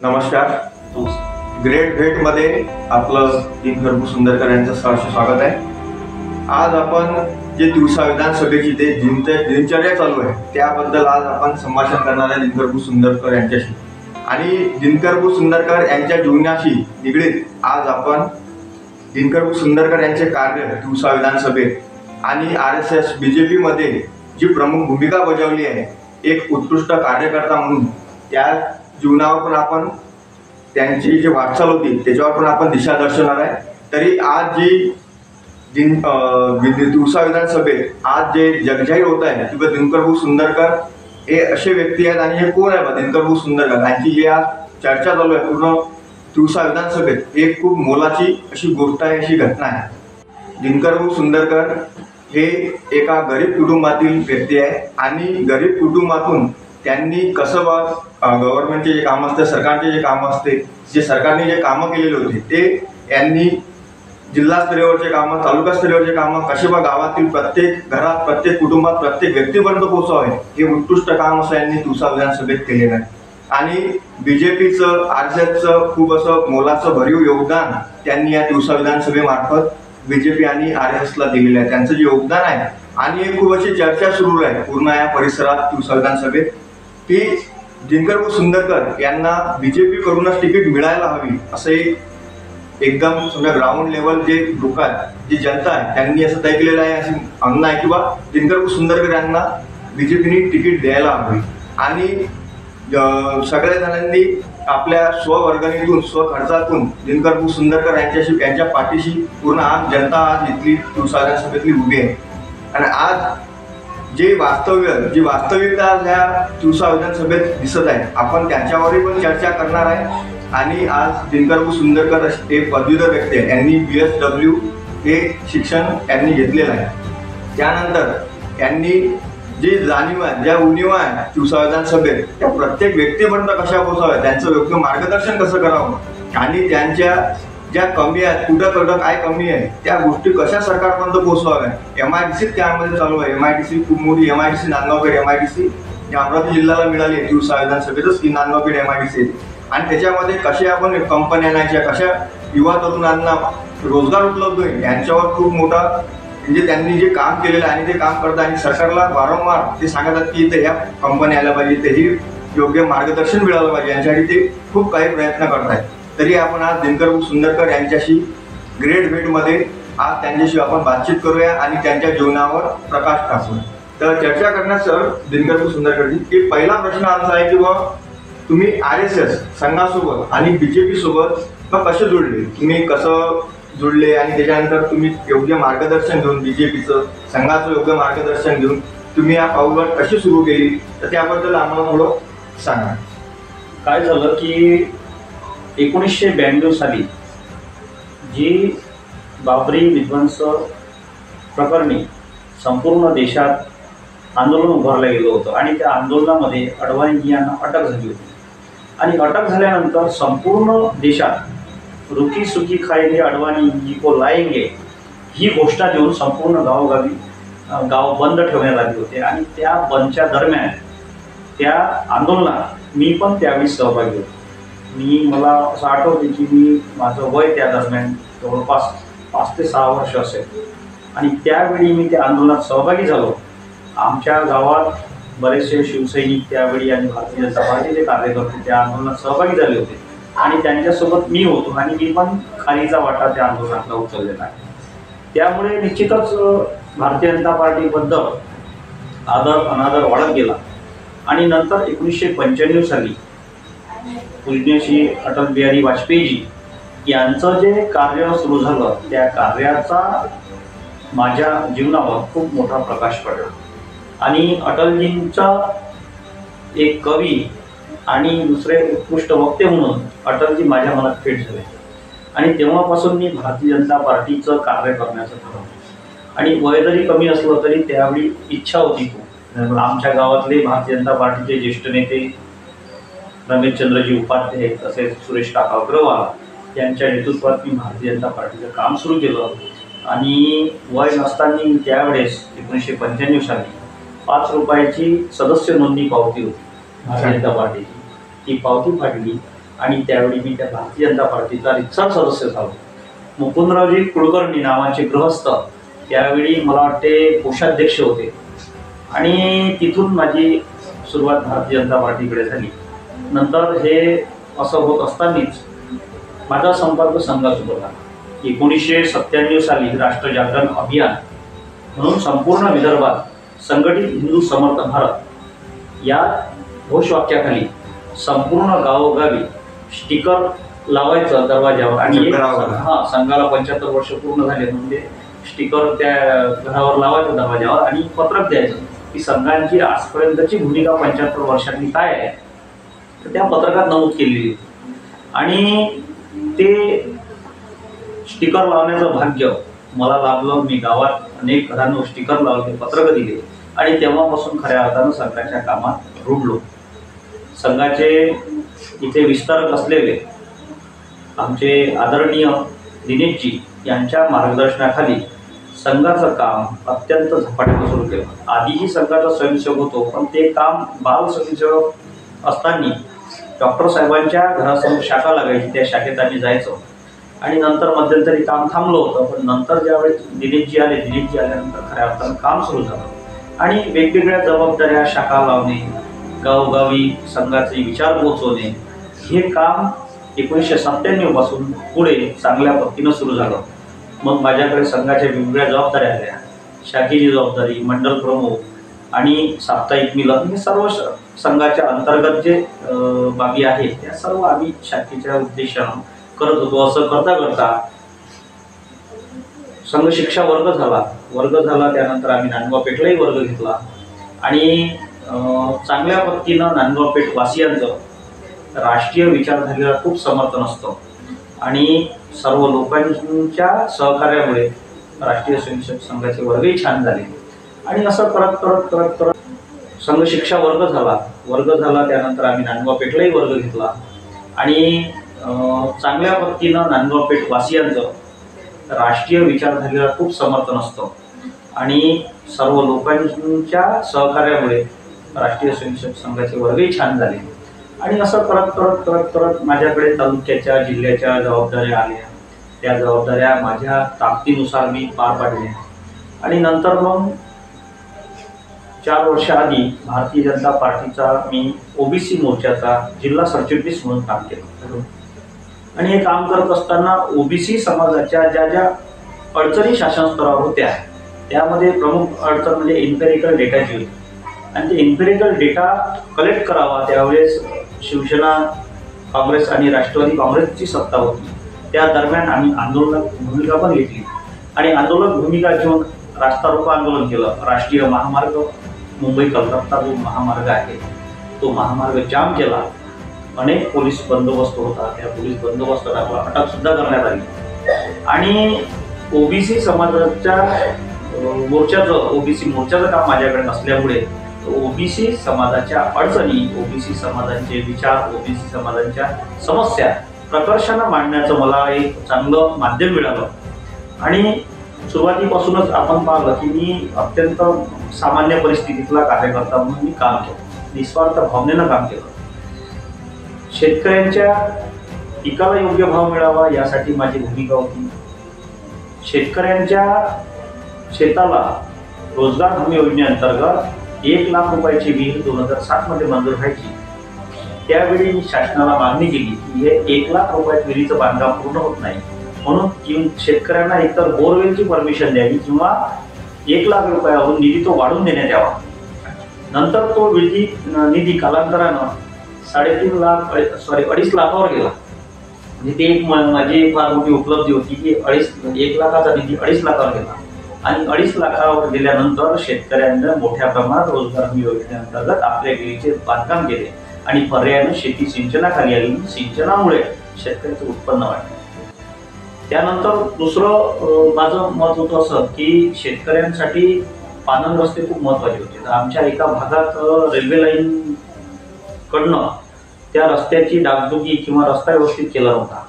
नमस्कार. ग्रेट भेटमध्ये आपलं दिनकर सुंदरकर यांचं सहर्ष स्वागत आहे. आज आपण जे दिवसा विधानसभेची ते दिनचर्या चालू आहे त्याबद्दल आज आपण संभाषण करणार आहे दिनकर सुंदरकर यांच्याशी. आणि दिनकर सुंदरकर यांच्या जीवनाशी निगडीत आज आपण दिनकर सुंदरकर यांचे कार्य दिवसा विधानसभेत आणि RSS BJP मध्ये जी प्रमुख भूमिका बजावली आहे, एक उत्कृष्ट कार्यकर्ता म्हणून त्या जीवनावर पण आपण त्यांची जी वाटचाल होती त्याच्यावर पण आपण दिशा दर्शवणार आहे. तरी आज जी दिवसा विधानसभेत आज जे जगजाहीर होत आहे किंवा दिनकर सुंदरकर हे असे व्यक्ती आहेत. आणि हे कोण आहे दिनकर सुंदरकर यांची जी आज चर्चा चालू आहे पूर्ण दिवसा विधानसभेत, एक खूप मोलाची अशी गोष्ट आहे, अशी घटना आहे. दिनकर सुंदरकर हे एका गरीब कुटुंबातील व्यक्ती आहे आणि गरीब कुटुंबातून त्यांनी कसं गव्हर्नमेंटचे जे कामं असते, सरकारचे जे कामं असते, जे सरकारने जे कामं केलेले होते ते यांनी जिल्हास्तरीयवरचे कामं, तालुकास्तरीयवरचे कामं कसे गावातील प्रत्येक घरात, प्रत्येक कुटुंबात, प्रत्येक व्यक्तीपर्यंत पोहोचावे हे उत्कृष्ट काम असं यांनी दिवसा विधानसभेत केलेलं आहे. आणि BJPचं RSSचं खूप असं मोलाचं भरीव योगदान त्यांनी या दिवसा विधानसभेमार्फत BJP आणि RSSला दिलेलं आहे. त्यांचं जे योगदान आहे आणि एक खूप अशी चर्चा सुरू आहे पूर्ण या परिसरात दिवसा विधानसभेत की दिनकर सुंदरकर यांना BJP कडूनच तिकीट मिळायला हवी असं एकदम समजा ग्राउंड लेवल जे लोक आहेत, जी जनता आहे, त्यांनी असं तय केलेलं आहे, असे म्हणणं आहे किंवा दिनकर सुंदरकर यांना BJPने तिकीट द्यायला हवी. आणि सगळ्या जणांनी आपल्या स्ववर्गणीतून, स्वखर्चातून दिनकर सुंदरकर यांच्या पाठीशी पूर्ण आज जनता आज इथली दिवसा विधानसभेतली उभी आहे. आणि आज जी वास्तविकता या दिवसा विधानसभेत दिसत आहे, आपण त्याच्यावरही पण चर्चा करणार आहे. आणि आज दिनकर सुंदरकर हे पदवीधर व्यक्ती आहे, यांनी BSW हे शिक्षण यांनी घेतलेलं आहे. त्यानंतर यांनी जी जाणीव आहे, ज्या उणीवा आहे दिवसा विधानसभेत त्या प्रत्येक व्यक्तीपर्यंत कशा पोहोचाव्या, त्यांचं योग्य मार्गदर्शन कसं करावं आणि त्यांच्या ज्या कमी आहेत, कुठं काय कमी आहे त्या गोष्टी कशा सरकारपर्यंत पोहोचवाव्या. MIDC त्यामध्ये चालू आहे. MIDC खूप मोठी MIDC नांदगावपेठ MIDC अमरावती जिल्ह्याला मिळाली आहे दिवसा विधानसभेतच, की नांदगावपेठ MIDC. आणि त्याच्यामध्ये कसे आपण कंपन्या आणायच्या, कशा युवा तरुणांना रोजगार उपलब्ध होईल यांच्यावर खूप मोठा म्हणजे त्यांनी जे काम केलेलं आहे आणि ते काम करतात. आणि सरकारला वारंवार ते सांगतात की इथे ह्या कंपन्या आल्या पाहिजे, तेही योग्य मार्गदर्शन मिळालं पाहिजे, यांच्यासाठी ते खूप काही प्रयत्न करत आहेत. तरी आपण आज दिनकर सुंदरकर यांच्याशी ग्रेट भेटमध्ये आज त्यांच्याशी आपण बातचीत करूया आणि त्यांच्या जीवनावर प्रकाश टाकूया. तर चर्चा करण्यास सर दिनकर सुंदरकरजी, की पहिला प्रश्न आमचा आहे की तुम्ही RSS संघासोबत आणि BJP सोबत कसे जुळले, तुम्ही कसं जुळले आणि त्याच्यानंतर तुम्ही योग्य मार्गदर्शन घेऊन BJPचं संघाचं योग्य मार्गदर्शन घेऊन तुम्ही या पाऊलवाट कशी सुरू केली, तर त्याबद्दल आम्हाला थोडं सांगा. काय झालं की 1992 साली जी बाबरी विध्वंस प्रकरणी संपूर्ण देशात आंदोलन उभारलं गेलं होतं आणि त्या आंदोलनामध्ये अडवाणी यांना अटक झाली होती. आणि अटक झाल्यानंतर संपूर्ण देशात रुकी सुकी खाएंगे अडवाणी जी को लाएंगे ही घोषणा देऊन संपूर्ण गाव बंद ठेवण्यात आले होते. आणि त्या बंदच्या दरम्यान त्या आंदोलनात मी पण त्यावेळी सहभागी होतो. मला असं आठवते की माझं वय त्या दरम्यान जवळपास 5 ते 6 वर्ष असेल. आणि त्यावेळी मी त्या आंदोलनात सहभागी झालो. आमच्या गावात बरेचसे शिवसैनिक त्यावेळी आणि भारतीय जनता पार्टीचे कार्यकर्ते त्या आंदोलनात सहभागी झाले होते आणि त्यांच्यासोबत मी होतो आणि मी पण खालीचा वाटा त्या आंदोलनातला उचललेला आहे. त्यामुळे निश्चितच भारतीय जनता पार्टीबद्दल आदर अनादर वाढत गेला. आणि नंतर 1995 साली पूज्य श्री अटल बिहारी वाजपेयीजी यांचं जे कार्य सुरू झालं त्या कार्याचा माझ्या जीवनावर खूप मोठा प्रकाश पडला. आणि अटलजींचा एक कवी आणि दुसरे उत्कृष्ट वक्ते म्हणून अटलजी माझ्या मनात फिट झाले. आणि तेव्हापासून मी भारतीय जनता पार्टीचं कार्य करण्याचं ठरवलं. आणि वय जरी कमी असलं तरी त्यावेळी इच्छा होती खूप. आमच्या गावातले भारतीय जनता पार्टीचे ज्येष्ठ नेते रमेशचंद्रजी उपाध्याय तसेच सुरेश काका अग्रवाल यांच्या नेतृत्वात मी भारतीय जनता पार्टीचं काम सुरू केलं. आणि वय नसताना त्यावेळेस 1995 साली 5 रुपयाची सदस्य नोंदणी पावती होती भारतीय जनता पार्टीची. ती पावती फाडली आणि त्यावेळी मी त्या भारतीय जनता पार्टीचा रितसर सदस्य झालो. मुकुंदरावजी कुलकर्णी नावाचे गृहस्थ त्यावेळी मला वाटते कोषाध्यक्ष होते आणि तिथून माझी सुरुवात भारतीय जनता पार्टीकडे झाली. नंतर हे असं होत असतानाच माझा संपर्क संघासोबत झाला. 1997 साली राष्ट्र जागरण अभियान म्हणून संपूर्ण विदर्भात संघटित हिंदू समर्थ भारत या घोषवाक्याखाली संपूर्ण गावोगावी स्टिकर लावायचं दरवाजावर आणि संघाला 75 वर्ष पूर्ण झाले म्हणजे स्टिकर त्या घरावर लावायचं दरवाजावर आणि पत्रक द्यायचं की संघांची आजपर्यंतची भूमिका 75 वर्षांनी काय आहे तर त्या पत्रकात नमूद केलेली. आणि ते स्टिकर लावण्याचं भाग्य मला लाभलं. मी गावात अनेक घरांवर स्टिकर लावले, पत्रक दिले आणि तेव्हापासून खऱ्या अर्थानं संघाच्या कामात रुळलो. संघाचे इथे विस्तारक असलेले आमचे आदरणीय दिनेशजी यांच्या मार्गदर्शनाखाली संघाचं काम अत्यंत झपाट्याने सुरू केलं. आधीही संघाचा स्वयंसेवक होतो, पण ते काम बाल स्वयंसेवक असताना डॉक्टर साहेबांच्या घरासमोर शाखा लागायची, त्या शाखेत आम्ही जायचो आणि नंतर मध्यंतरी काम थांबलं होतं. पण नंतर ज्यावेळेस दिनेशजी आल्यानंतर खऱ्या अर्थानं काम सुरू झालं आणि वेगवेगळ्या जबाबदाऱ्या, शाखा लावणे, गावोगावी संघाचे विचार पोहोचवणे हे काम 1997 पासून पुढे चांगल्या पद्धतीनं सुरू झालं. मग माझ्याकडे संघाच्या वेगवेगळ्या जबाबदाऱ्या आल्या. शाखेची जबाबदारी, मंडल प्रमुख आणि साप्ताहिक मिलन हे सर्व संघाच्या अंतर्गत जे बाबी आहेत त्या सर्व आम्ही शाखेच्या उद्देशानं करत होतो. असं करता करता संघ शिक्षा वर्ग झाला. त्यानंतर आम्ही नांदगाव पेठलाही वर्ग घेतला आणि चांगल्या पद्धतीनं नांदगाव पेठ वासियांचं राष्ट्रीय विचारधारेला खूप समर्थन असतं आणि सर्व लोकांच्या सहकार्यामुळे राष्ट्रीय स्वयंसेवक संघाचे वर्गही छान झाले. आणि असं करत संघ शिक्षा वर्ग झाला. त्यानंतर आम्ही नांदगाव पेठलाही वर्ग घेतला आणि चांगल्या पद्धतीनं नांदगाव पेठ वासियांचं राष्ट्रीय विचारधारेला खूप समर्थन असतं आणि सर्व लोकांच्या सहकार्यामुळे राष्ट्रीय स्वयंसेवक संघाचे वर्गही छान झाले. आणि असं करत माझ्याकडे तालुक्याच्या, जिल्ह्याच्या जबाबदाऱ्या आल्या. त्या जबाबदाऱ्या माझ्या ताकदीनुसार मी पार पाडल्या आणि नंतर मग 4 वर्ष आधी भारतीय जनता पार्टीचा मी ओबीसी मोर्चाचा जिल्हा सरचिटणीस म्हणून काम केलं. आणि हे काम करत असताना ओबीसी समाजाच्या ज्या अडचणी शासन स्तरावर होत्या त्यामध्ये प्रमुख अडचण म्हणजे एम्पिरिकल डेटाची होती आणि ते एम्पिरिकल डेटा कलेक्ट करावा. त्यावेळेस शिवसेना, काँग्रेस आणि राष्ट्रवादी काँग्रेसची सत्ता होती. त्या दरम्यान आम्ही आंदोलनात भूमिका पण घेतली आणि आंदोलक भूमिका घेऊन रास्ता रोको आंदोलन केलं. राष्ट्रीय महामार्ग मुंबई कलकत्ता जो महामार्ग आहे तो महामार्ग जाम केला. अनेक पोलीस बंदोबस्त होता, त्या पोलीस बंदोबस्त टाकला, अटक सुद्धा करण्यात आली. आणि ओबीसी समाजाच्या ओबीसी मोर्चाचं काम माझ्याकडे नसल्यामुळे ओबीसी समाजाच्या अडचणी, ओबीसी समाजाचे विचार, ओबीसी समाजाच्या समस्या प्रकर्षानं मांडण्याचं मला एक चांगलं माध्यम मिळालं. आणि सुरुवातीपासूनच आपण पाहिलं की मी अत्यंत सामान्य परिस्थितीतला कार्यकर्ता म्हणून मी काम केलं, निस्वार्थ भावनेनं काम केलं. शेतकऱ्यांच्या पिकाला योग्य भाव मिळावा यासाठी माझी भूमिका होती. शेतकऱ्यांच्या शेताला रोजगार हमी योजनेअंतर्गत 1 लाख रुपयाची विहीर 2007 मध्ये मंजूर व्हायची. त्यावेळी मी शासनाला मागणी केली की हे 1 लाख रुपयात विहिरीचं बांधकाम पूर्ण होत नाही, म्हणून शेतकऱ्यांना एकतर बोरवेलची परमिशन द्यावी किंवा 1 लाख रुपयावरून निधी तो वाढवून देण्यात यावा. नंतर तो निधी कालांतरानं 2.5 लाखावर गेला. म्हणजे ते एक माझी फार मोठी उपलब्धी होती की 1 लाखाचा निधी 2.5 लाखावर गेला आणि 2.5 लाखावर गेल्यानंतर शेतकऱ्यांना मोठ्या प्रमाणात रोजगार हमी योजनेअंतर्गत आपल्या विहिरीचे बांधकाम केले आणि पर्यायाने शेती सिंचनाखाली आली. सिंचनामुळे शेतकऱ्याचं उत्पन्न वाढलं. त्यानंतर दुसरं माझं मत होतं असं की शेतकऱ्यांसाठी पानन रस्ते खूप महत्त्वाचे होते. तर आमच्या एका भागात रेल्वे लाईन कडनं त्या रस्त्याची डागडुगी किंवा रस्ता व्यवस्थित केला नव्हता,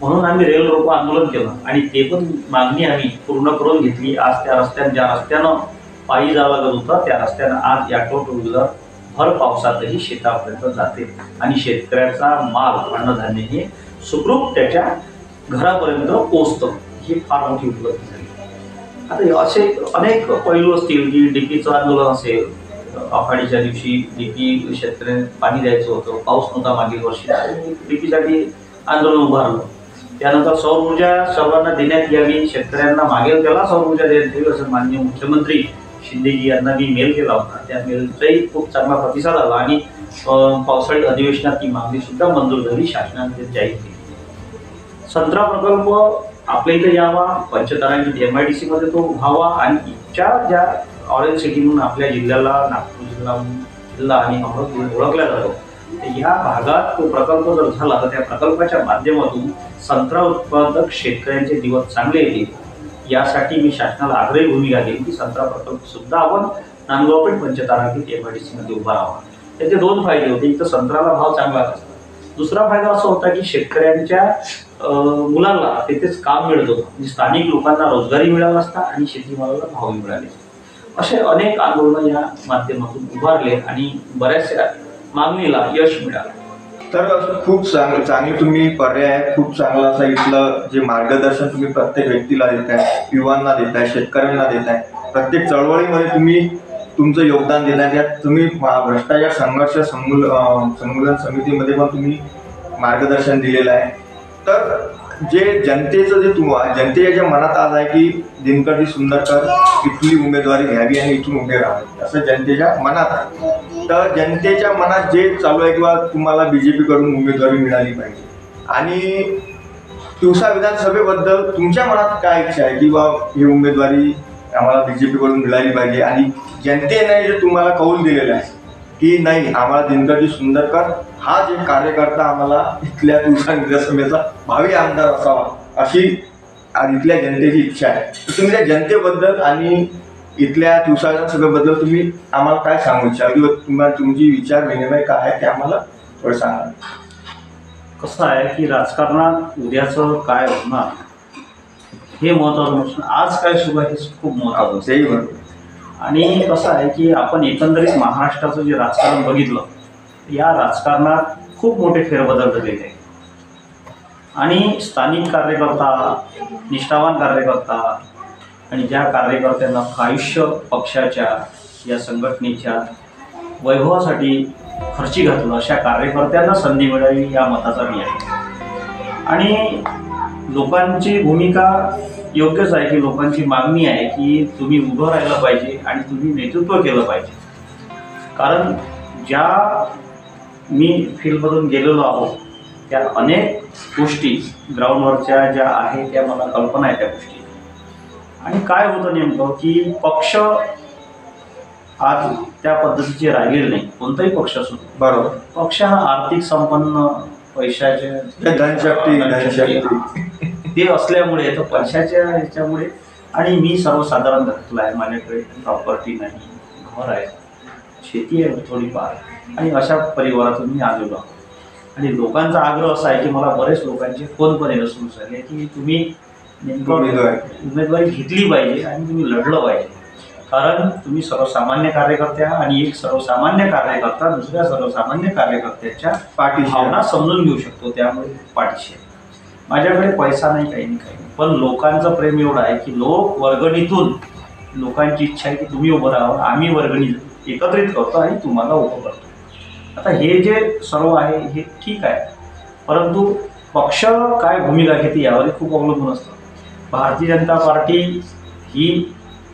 म्हणून आम्ही रेल रोको आंदोलन केलं आणि ते पण मागणी आम्ही पूर्ण करून घेतली. आज त्या रस्त्यानं, ज्या रस्त्यानं पायी जावं लागत होतं त्या रस्त्यानं आज ॲटो, टू व्हीलर भर पावसातही शेतापर्यंत जाते आणि शेतकऱ्याचा माल अन्नधान्य हे सुखरूप त्याच्या घरापर्यंत पोहोचतं. ही फार मोठी उपलब्धी झाली. आता असे अनेक पैलू असतील की डीपीचं आंदोलन असेल, आखाडीच्या दिवशी डीपी शेतकऱ्यांना पाणी द्यायचं होतं, पाऊस नव्हता मागील वर्षी, डीपीसाठी आंदोलन उभारलं. त्यानंतर सौर ऊर्जा सर्वांना देण्यात यावी, शेतकऱ्यांना मागेल त्याला सौर ऊर्जा देण्यात यावी असं माननीय मुख्यमंत्री शिंदेजी यांना मी मेल केला होता. त्या मेलचाही खूप चांगला प्रतिसाद आला आणि पावसाळी अधिवेशनात ती मागणी सुद्धा मंजूर झाली, शासनाने जाहीर केली. संत्रा प्रकल्प आपल्या इथे यावा, पंचतारांकित MIDC मध्ये तो व्हावा आणि इच्छा ज्या ऑरेंज सिटी म्हणून आपल्या जिल्ह्याला, नागपूर जिल्हा आणि अमरावती ओळखला जातो, या भागात तो प्रकल्प जर झाला तर त्या प्रकल्पाच्या माध्यमातून संत्रा उत्पादक शेतकऱ्यांचे दिवस चांगले येतील. यासाठी मी शासनाला आग्रही भूमिका घेईन की संत्रा प्रकल्प सुद्धा आपण नांदगावपेठ पंचतारांकित MIDC मध्ये उभा राहावा. त्याचे दोन फायदे होते. एक तर संत्र्याला भाव चांगला असतो, दुसरा फायदा असा होता की शेतकऱ्यांच्या मुलांना तिथेच काम मिळत होतं, म्हणजे स्थानिक लोकांना रोजगारी मिळाला असता आणि शेतीमालाला भावही मिळाले. असे अनेक आंदोलन या माध्यमातून उभारले आणि बऱ्याचशा मागणीला यश मिळालं. तर खूप चांगले तुम्ही पर्याय, खूप चांगलं असं इथलं जे मार्गदर्शन तुम्ही प्रत्येक व्यक्तीला देताय, युवांना देताय, शेतकऱ्यांना देताय, प्रत्येक चळवळीमध्ये तुम्ही तुमचं योगदान देण्यात. यात तुम्ही भ्रष्टाचार संघर्ष संमेलन समितीमध्ये पण तुम्ही मार्गदर्शन दिलेलं आहे. तर जे जनतेचं जे जनतेच्या ज्या मनात आज आहे की दिनकरजी सुंदरकर इथली उमेदवारी घ्यावी आणि इथून उभे राहावे असं जनतेच्या मनात आहे. तर जनतेच्या मनात जे चालू आहे किंवा तुम्हाला BJP कडून उमेदवारी मिळाली पाहिजे आणि तिवसा विधानसभेबद्दल तुमच्या मनात काय इच्छा आहे की बा ही उमेदवारी आम्हाला BJP कडून मिळाली पाहिजे आणि जनतेने जे तुम्हाला कौल दिलेलं आहे की नाही आम्हाला दिनकरजी सुंदरकर हा जे कार्यकर्ता आम्हाला इथल्या तिवसा विधानसभेचा भावी आमदार असावा अशी इथल्या जनतेची इच्छा आहे. तर तुम्ही त्या जनतेबद्दल आणि इथल्या तिवसा विधानसभेबद्दल तुम्ही आम्हाला काय सांगू इच्छा किंवा तुम्हाला तुमची विचार विनिमय काय आहे ते आम्हाला थोडं सांगा. कसं आहे की राजकारणात उद्याचं काय होणार हे महत्त्वाचं नसून आज काय सुरू आहे हे खूप महत्त्वाचं असतं. तेही बरोबर. आणि कसं आहे की आपण एकंदरीत महाराष्ट्राचं जे राजकारण बघितलं, या राजकारणात खूप मोठे फेरबदल झालेले आहेत आणि स्थानिक कार्यकर्ता, निष्ठावान कार्यकर्ता आणि ज्या कार्यकर्त्यांना आयुष्य पक्षाच्या या संघटनेच्या वैभवासाठी खर्ची घातलं अशा कार्यकर्त्यांना संधी मिळावी या मताचा मी आहे. आणि लोकांची भूमिका योग्यच आहे की लोकांची मागणी आहे की तुम्ही उभं राहिलं पाहिजे आणि तुम्ही नेतृत्व केलं पाहिजे. कारण ज्या मी फील्डमधून गेलेलो आहोत त्या अनेक गोष्टी ग्राउंडवरच्या ज्या आहेत त्या मला कल्पना आहे त्या गोष्टी. आणि काय होतं नेमकं की पक्ष आज त्या पद्धतीचे राहिलेले नाही, कोणताही पक्ष असो. बरोबर. पक्ष हा आर्थिक संपन्न पैशाचे धनशक्ती ते असल्यामुळे तर पैशाच्या ह्याच्यामुळे. आणि मी सर्वसाधारण घरातला आहे, माझ्याकडे प्रॉपर्टी नाही, घर आहे, शेती आहे थोडीफार आणि अशा परिवारातून मी आलेलो आहोत. आणि लोकांचा आग्रह असा आहे की मला बरेच लोकांचे फोन पण येणं सुरू झाले की तुम्ही उमेदवारी घेतली पाहिजे आणि तुम्ही लढलं पाहिजे. कारण तुम्ही सर्वसामान्य कार्यकर्त्या आणि एक सर्वसामान्य कार्यकर्ता दुसऱ्या सर्वसामान्य कार्यकर्त्याच्या भावना समजून घेऊ शकतो, त्यामुळे पाठीशी आहे. माझ्याकडे पैसा नाही, काही नाही, पण लोकांचं प्रेम एवढं आहे की लोक वर्गणीतून लोकांची इच्छा आहे की तुम्ही उभं राहावं, आम्ही वर्गणी एकत्रित करतो आणि तुम्हाला उभं करतो. आता हे जे सर्व आहे हे ठीक आहे, परंतु पक्ष काय भूमिका घेते यावर खूप अवलंबून असतं. भारतीय जनता पार्टी ही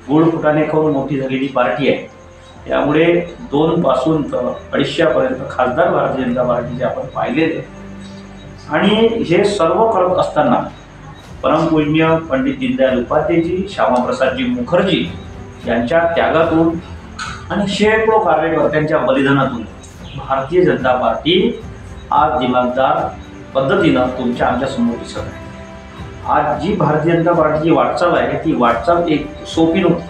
गोड फुटाने खाऊन मोठी झालेली पार्टी आहे, त्यामुळे 2 पासून तर 250पर्यंत खासदार भारतीय जनता पार्टीचे आपण पाहिलेले. आणि हे सर्व करत असताना परमपूज्य पंडित दीनदयाल उपाध्यायजी, श्यामाप्रसादजी मुखर्जी यांच्या त्यागातून आणि शेकडो कार्यकर्त्यांच्या बलिदानातून भारतीय जनता पार्टी आज दिमागदार पद्धतीनं तुमच्या आमच्यासमोर दिसत आहे. आज जी भारतीय जनता पार्टीची वाटचाल आहे ती वाटचाल एक सोपी नव्हती.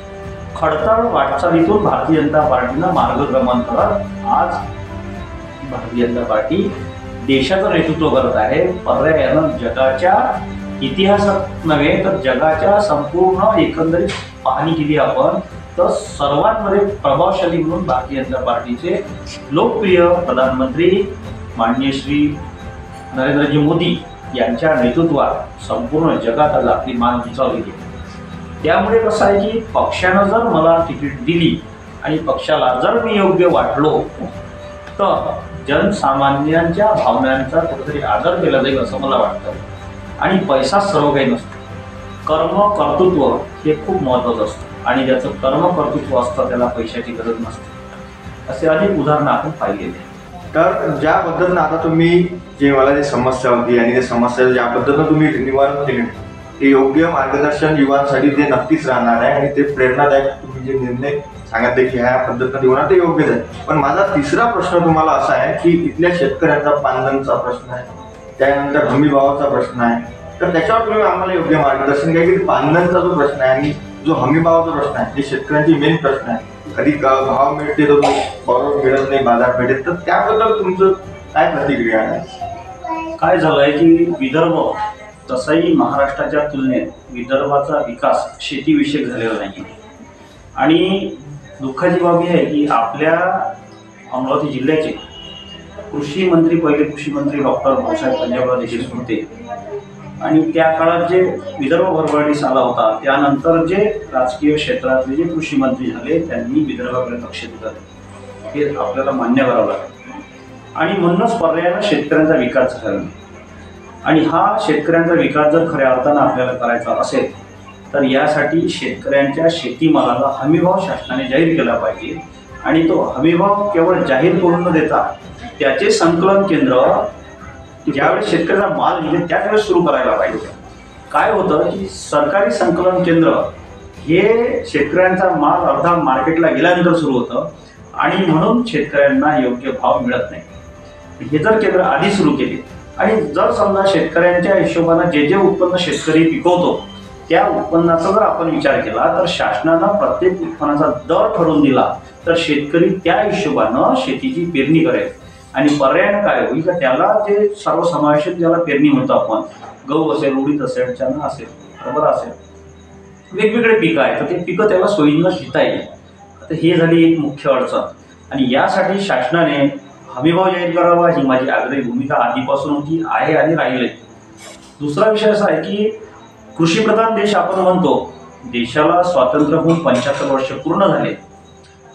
खडतर वाटचालीतून भारतीय जनता पार्टीनं मार्गक्रमण करत आज भारतीय जनता पार्टी देशाचं नेतृत्व करत आहे. पर्यायानं जगाच्या इतिहासात नव्हे तर जगाच्या संपूर्ण एकंदरीत पाहणी केली आपण तर सर्वांमध्ये प्रभावशाली म्हणून भारतीय जनता पार्टीचे लोकप्रिय प्रधानमंत्री माननीय श्री नरेंद्रजी मोदी यांच्या नेतृत्वात संपूर्ण जगात आज आपली मान उंचावली गेली. त्यामुळे कसं आहे की पक्षानं जर मला तिकीट दिली आणि पक्षाला जर मी योग्य वाटलो तर जनसामान्यांच्या भावनांचा कुठेतरी आदर केला जाईल असं मला वाटतं. आणि पैसा सर्व काही नसतो, कर्म कर्तृत्व हे खूप महत्त्वाचं असतं आणि ज्याचं कर्म कर्तृत्व असतं त्याला पैशाची गरज नसते. असे अनेक उदाहरणं आपण पाहिलेले. तर ज्या पद्धतीनं आता तुम्ही जे मला जी समस्या होती आणि त्या समस्या ज्या पद्धतीनं तुम्ही निवारण केले ते योग्य मार्गदर्शन युवांसाठी ते नक्कीच राहणार आहे आणि ते प्रेरणादायक तुम्ही जे निर्णय सांगितले की ह्या पद्धतीनं होणार ते योग्यच आहे. पण माझा तिसरा प्रश्न तुम्हाला असा आहे की इथल्या शेतकऱ्यांचा पानगणचा प्रश्न आहे, त्यानंतर हमीभावाचा प्रश्न आहे. तर त्याच्यावर तुम्ही आम्हाला योग्य मार्गदर्शन द्या की पानगणचा जो प्रश्न आहे आणि जो हमीभावाचा प्रश्न आहे जे शेतकऱ्यांची मेन प्रश्न आहे, कधी भाव मिळते तर बरोबर मिळत नाही बाजारपेठेत, तर त्याबद्दल तुमचं काय प्रतिक्रिया आहे? काय झालंय की विदर्भ तसाही महाराष्ट्राच्या तुलनेत विदर्भाचा विकास शेतीविषयक झालेला नाही. आणि दुःखाची बाब ही आहे की आपल्या अमरावती जिल्ह्याचे कृषी मंत्री पहिले कृषी मंत्री डॉक्टर भाऊसाहेब पंजाबराव देशमुख होते आणि त्या काळात जे विदर्भ भरभराटीस आला होता त्यानंतर जे राजकीय क्षेत्रातले जे कृषी मंत्री झाले त्यांनी विदर्भाकडे लक्ष दिलं हे आपल्याला मान्य करावं लागेल. आणि म्हणूनच पर्यायानं शेतकऱ्यांचा विकास झाला नाही. आणि हा शेतकऱ्यांचा विकास जर खऱ्या अर्थानं आपल्याला करायचा असेल तर यासाठी शेतकऱ्यांच्या शेतीमालाला हमीभाव शासनाने जाहीर केला पाहिजे. आणि तो हमीभाव केवळ जाहीर करून न देता त्याचे संकलन केंद्र ज्यावेळेस शेतकऱ्याचा माल निघेल त्यावेळेस सुरू करायला पाहिजे. काय होतं की सरकारी संकलन केंद्र हे शेतकऱ्यांचा माल अर्धा मार्केटला गेल्यानंतर सुरू होतं आणि म्हणून शेतकऱ्यांना योग्य भाव मिळत नाही. हे जर केंद्र आधी सुरू केले आणि जर समजा शेतकऱ्यांच्या हिशोबानं जे जे उत्पन्न शेतकरी पिकवतो त्या उत्पन्नाचा जर आपण विचार केला तर शासनानं प्रत्येक उत्पन्नाचा दर ठरवून दिला तर शेतकरी त्या हिशोबानं शेतीची पेरणी करेल. आणि पर्यायानं काय होईल तर त्याला जे सर्वसमावेशक ज्याला पेरणी म्हणतो आपण, गहू असेल, उडीद असेल, चणा असेल, हरभरा असेल, वेगवेगळे पिकं आहेत तर ते पिकं त्याला सोयीनं घेता येईल. तर हे झाली एक मुख्य अडचण. आणि यासाठी शासनाने हमीभाव जाहीर करावा ही माझी आग्रही भूमिका आधीपासून होती, आहे आणि राहील. दुसरा विषय असा आहे की कृषीप्रधान देश आपण म्हणतो, देशाला स्वातंत्र्य होऊन 75 वर्ष पूर्ण झाले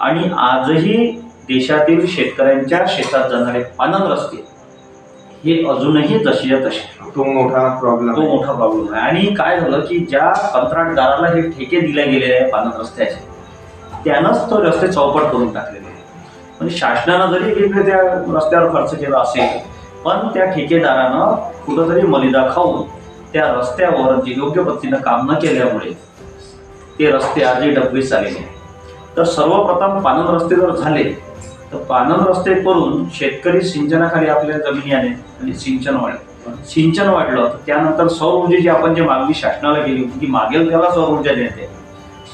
आणि आजही देशातील शेतकऱ्यांच्या शेतात जाणारे पानन रस्ते हे अजूनही जशीच्या तसे. तो मोठा प्रॉब्लेम आहे. आणि काय झालं की ज्या कंत्राटदाराला हे ठेके दिले गेलेले आहे पानन रस्त्याचे त्यानंच तो रस्ते चौपट करून टाकलेले आहे. म्हणजे शासनानं जरी वेगवेगळ्या त्या रस्त्यावर खर्च केला असेल पण त्या ठेकेदारानं कुठंतरी मलिदा खाऊन त्या रस्त्यावर जे योग्य पद्धतीनं काम न केल्यामुळे ते रस्ते आजही डबवीस झालेले आहेत. तर सर्वप्रथम पानन रस्ते जर झाले तर पानन रस्ते करून शेतकरी सिंचनाखाली आपल्या जमिनी आले आणि सिंचन वाढलं तर त्यानंतर सौर ऊर्जेची आपण जे मागणी शासनाला केली होती की मागेल त्याला सौर ऊर्जा देते.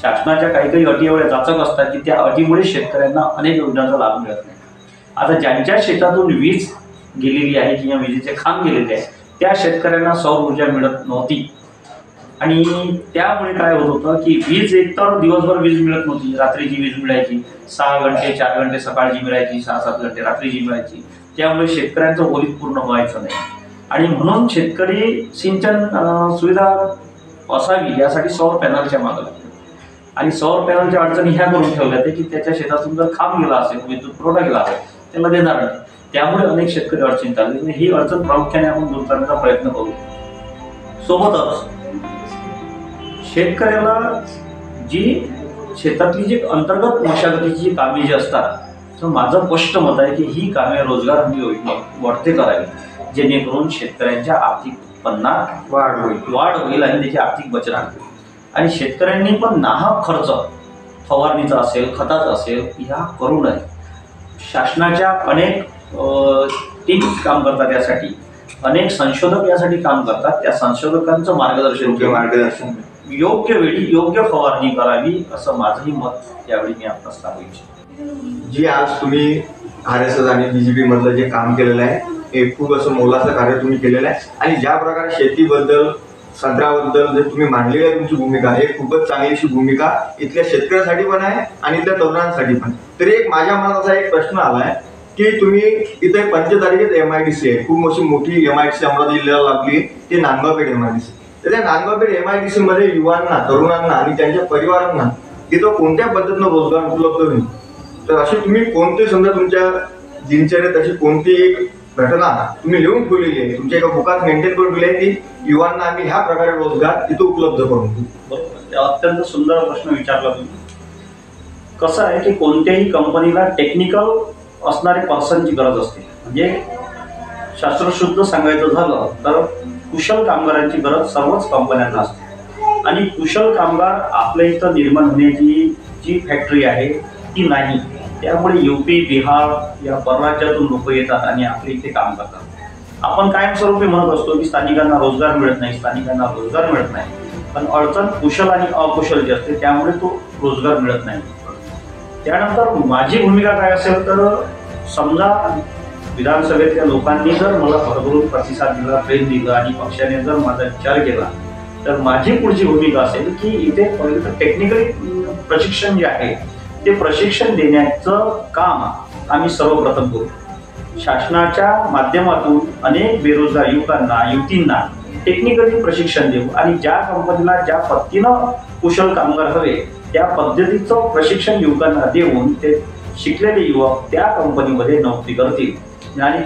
शासनाच्या काही अटी एवढ्या जाचक असतात की त्या अटीमुळे शेतकऱ्यांना अनेक योजनांचा लाभ मिळत नाही. आता ज्यांच्या शेतातून वीज गेलेली आहे किंवा विजेचे खांब गेलेले आहे त्या शेतकऱ्यांना सौर ऊर्जा मिळत नव्हती. आणि त्यामुळे काय होत होतं की वीज एकतर दिवसभर वीज मिळत नव्हती, रात्रीची वीज मिळायची, 6 घंटे 4 घंटे सकाळची मिळायची, 6-7 घंटे रात्रीची मिळायची. त्यामुळे शेतकऱ्यांचं ओलीत पूर्ण व्हायचं नाही. आणि म्हणून शेतकरी सिंचन सुविधा असावी यासाठी सौर पॅनलच्या मागं लागतात. आणि सौर पॅनलच्या अडचणी ह्या करून ठेवल्या होत्या की त्याच्या शेतातून जर खांब गेला असेल, विद्युत पुरवठा गेला असेल त्याला देणार नाही. त्यामुळे अनेक शेतकरी अडचणीत आले. ही अडचण प्रामुख्याने आपण दूर करण्याचा प्रयत्न करू. सोबतच शेतकऱ्याला जी शेतातली जी अंतर्गत मशागतीची जी कामे जी असतात तर माझं स्पष्ट मत आहे की ही कामे रोजगार हमी योजना वाढते करावी जेणेकरून शेतकऱ्यांच्या आर्थिक उत्पन्नात वाढ होईल आणि त्याची आर्थिक बचत होईल. आणि शेतकऱ्यांनी पण नाहक खर्च फवारणीचा असेल, खताचा असेल ह्या करू नये. शासनाच्या अनेक टीम्स काम करतात यासाठी, अनेक संशोधक यासाठी काम करतात. त्या संशोधकांचं मार्गदर्शन योग्य वेळी योग्य फवारणी करावी असं माझंही मत यावेळी मी आपल्याला सांगू इच्छितो. जी आज तुम्ही RSS आणि BJP मधलं जे काम केलेलं आहे हे खूप असं मोलाचं कार्य तुम्ही केलेलं आहे. आणि ज्या प्रकारे शेतीबद्दल संत्र्याबद्दल जे तुम्ही मांडलेली आहे तुमची भूमिका हे खूपच चांगली अशी भूमिका इथल्या शेतकऱ्यासाठी पण आहे आणि इथल्या तरुणांसाठी पण. तरी एक माझ्या मनात असा एक प्रश्न आलाय की तुम्ही इथे 5 तारखेत MIDC आहे, खूप अशी मोठी MIDC अमरावती जिल्ह्याला लागली, ते नांदगावपेठ MIDC. तर त्या नांदगावपेठ MIDC मध्ये युवांना, तरुणांना आणि त्यांच्या परिवारांना तिथं कोणत्या पद्धतीनं रोजगार उपलब्ध होईल? तर अशी तुम्ही कोणते समजा तुमच्या दिनचर्येत अशी कोणती एक घटना तुम्ही लिहून ठेवलेली आहे, तुमच्या एका बुकात मेंटेन करून ठेवली आहे की युवांना आम्ही ह्या प्रकारे रोजगार तिथं उपलब्ध करून देऊ? बरोबर, अत्यंत सुंदर प्रश्न विचारला तुम्ही. कसं आहे की कोणत्याही कंपनीला टेक्निकल असणारे पर्सनची गरज असते. म्हणजे शास्त्रशुद्ध सांगायचं झालं तर कुशल कामगारांची गरज सर्वच कंपन्यांना असते. आणि कुशल कामगार आपल्या इथं निर्माण होण्याची जी फॅक्टरी आहे ती नाही. त्यामुळे UP, बिहार या परराज्यातून लोक येतात आणि आपल्या इथे काम करतात. आपण कायमस्वरूपी म्हणत असतो की स्थानिकांना रोजगार मिळत नाही, स्थानिकांना रोजगार मिळत नाही. पण अडचण कुशल आणि अकुशल जी असते त्यामुळे तो रोजगार मिळत नाही. त्यानंतर माझी भूमिका काय असेल तर समजा विधानसभेतल्या लोकांनी जर मला भरभरून प्रतिसाद दिला, प्रेम दिलं आणि पक्षाने जर माझा विचार केला तर माझी पुढची भूमिका असेल की इथे टेक्निकली प्रशिक्षण जे आहे ते प्रशिक्षण देण्याचं काम आम्ही सर्वप्रथम करू. शासनाच्या माध्यमातून अनेक बेरोजगार युवकांना, युवतींना टेक्निकली प्रशिक्षण देऊ आणि ज्या कंपनीला ज्या पद्धतीनं कुशल कामगार हवे त्या पद्धतीचं प्रशिक्षण युवकांना देऊन ते शिकलेले युवक त्या कंपनीमध्ये नोकरी करतील आणि